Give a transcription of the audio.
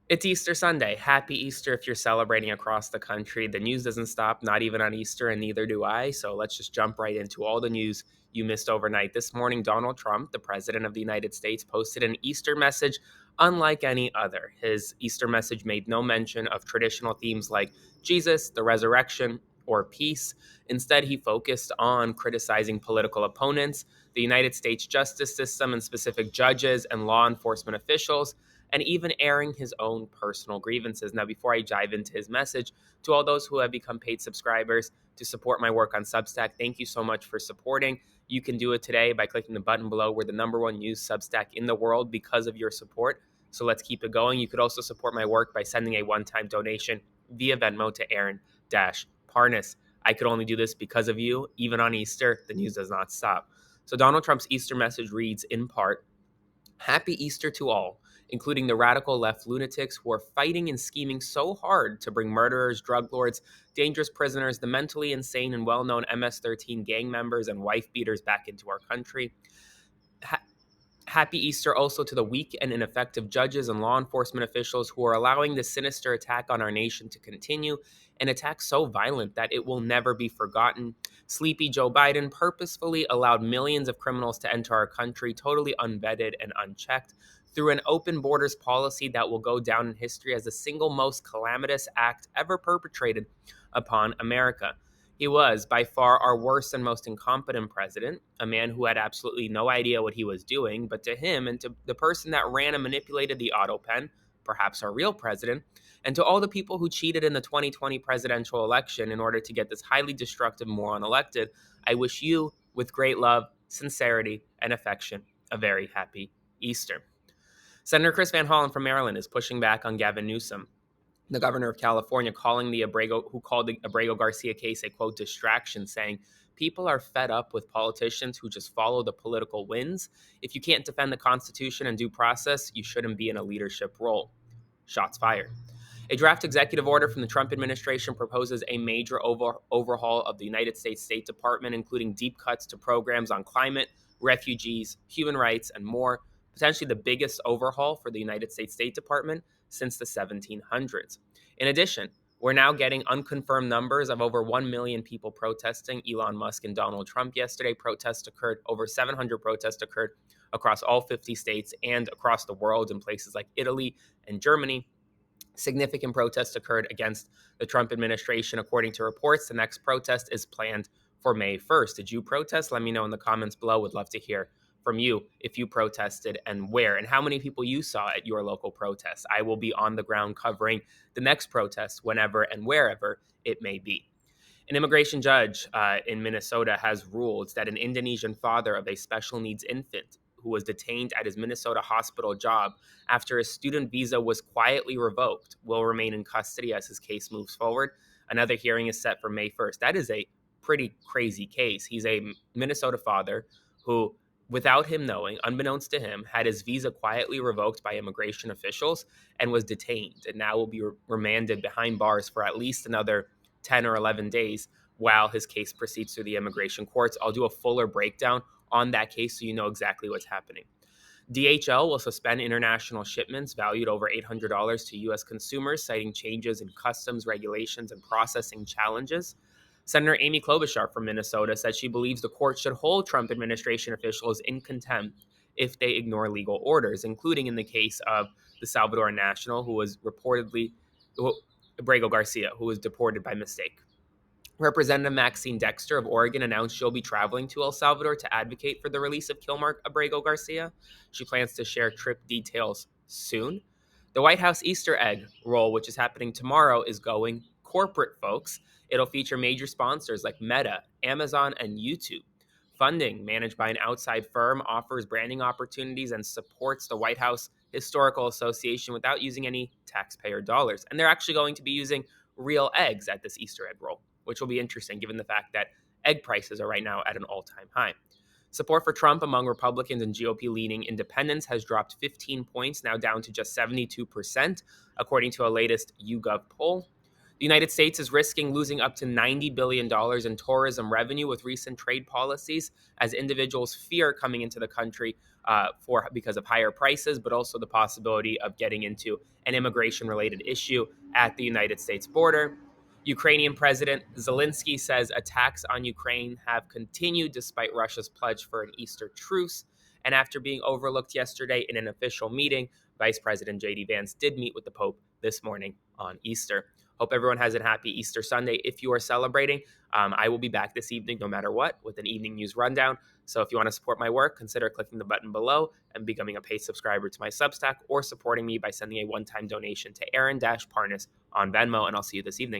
It's Easter Sunday. Happy Easter if you're celebrating across the country. The news doesn't stop, not even on Easter, and neither do I. So let's just jump right into all the news you missed overnight. This morning, Donald Trump, the President of the United States, posted an Easter message unlike any other. His Easter message made no mention of traditional themes like Jesus, the resurrection, or peace. Instead, he focused on criticizing political opponents, the United States justice system, and specific judges and law enforcement officials, and even airing his own personal grievances. Now, before I dive into his message, to all those who have become paid subscribers to support my work on Substack, thank you so much for supporting. You can do it today by clicking the button below. We're the number one used Substack in the world because of your support. So let's keep it going. You could also support my work by sending a one-time donation via Venmo to Aaron-Parnas. I could only do this because of you. Even on Easter, the news does not stop. So Donald Trump's Easter message reads in part, Happy Easter to all, including the radical left lunatics who are fighting and scheming so hard to bring murderers, drug lords, dangerous prisoners, the mentally insane and well known MS 13 gang members, and wife beaters back into our country. Ha- Happy Easter also to the weak and ineffective judges and law enforcement officials who are allowing this sinister attack on our nation to continue, an attack so violent that it will never be forgotten. Sleepy Joe Biden purposefully allowed millions of criminals to enter our country totally unvetted and unchecked through an open borders policy that will go down in history as the single most calamitous act ever perpetrated upon America. He was by far our worst and most incompetent president, a man who had absolutely no idea what he was doing. But to him and to the person that ran and manipulated the auto pen, perhaps our real president, and to all the people who cheated in the 2020 presidential election in order to get this highly destructive moron elected, I wish you, with great love, sincerity, and affection, a very happy Easter. Senator Chris Van Hollen from Maryland is pushing back on Gavin Newsom, the governor of California, who called the Abrego Garcia case a quote distraction, saying people are fed up with politicians who just follow the political winds. If you can't defend the Constitution and due process, you shouldn't be in a leadership role. Shots fired. A draft executive order from the Trump administration proposes a major overhaul of the United States State Department, including deep cuts to programs on climate, refugees, human rights, and more, potentially the biggest overhaul for the United States State Department since the 1700s. In addition, we're now getting unconfirmed numbers of over 1 million people protesting Elon Musk and Donald Trump yesterday. Over 700 protests occurred across all 50 states and across the world in places like Italy and Germany. Significant protests occurred against the Trump administration. According to reports, the next protest is planned for May 1st. Did you protest? Let me know in the comments below. Would love to hear from you if you protested and where and how many people you saw at your local protest. I will be on the ground covering the next protest whenever and wherever it may be. An immigration judge in Minnesota has ruled that an Indonesian father of a special needs infant who was detained at his Minnesota hospital job after his student visa was quietly revoked will remain in custody as his case moves forward. Another hearing is set for May 1st. That is a pretty crazy case. He's a Minnesota father who, without him knowing, unbeknownst to him, had his visa quietly revoked by immigration officials and was detained, and now will be remanded behind bars for at least another 10 or 11 days while his case proceeds through the immigration courts. I'll do a fuller breakdown on that case so you know exactly what's happening. DHL will suspend international shipments valued over $800 to U.S. consumers, citing changes in customs regulations and processing challenges. Senator Amy Klobuchar from Minnesota said she believes the court should hold Trump administration officials in contempt if they ignore legal orders, including in the case of the Salvadoran national who was reportedly Abrego Garcia, who was deported by mistake. Representative Maxine Dexter of Oregon announced she'll be traveling to El Salvador to advocate for the release of Kilmark Abrego Garcia. She plans to share trip details soon. The White House Easter egg roll, which is happening tomorrow, is going corporate, folks. It'll feature major sponsors like Meta, Amazon, and YouTube. Funding, managed by an outside firm, offers branding opportunities and supports the White House Historical Association without using any taxpayer dollars. And they're actually going to be using real eggs at this Easter egg roll, which will be interesting given the fact that egg prices are right now at an all-time high. Support for Trump among Republicans and GOP-leaning independents has dropped 15 points, now down to just 72%, according to a latest YouGov poll. The United States is risking losing up to $90 billion in tourism revenue with recent trade policies as individuals fear coming into the country for because of higher prices, but also the possibility of getting into an immigration related issue at the United States border. Ukrainian President Zelensky says attacks on Ukraine have continued despite Russia's pledge for an Easter truce. And after being overlooked yesterday in an official meeting, Vice President JD Vance did meet with the Pope this morning on Easter. Hope everyone has a happy Easter Sunday. If you are celebrating, I will be back this evening no matter what with an evening news rundown. So if you want to support my work, consider clicking the button below and becoming a paid subscriber to my Substack or supporting me by sending a one-time donation to Aaron Parnas on Venmo. And I'll see you this evening.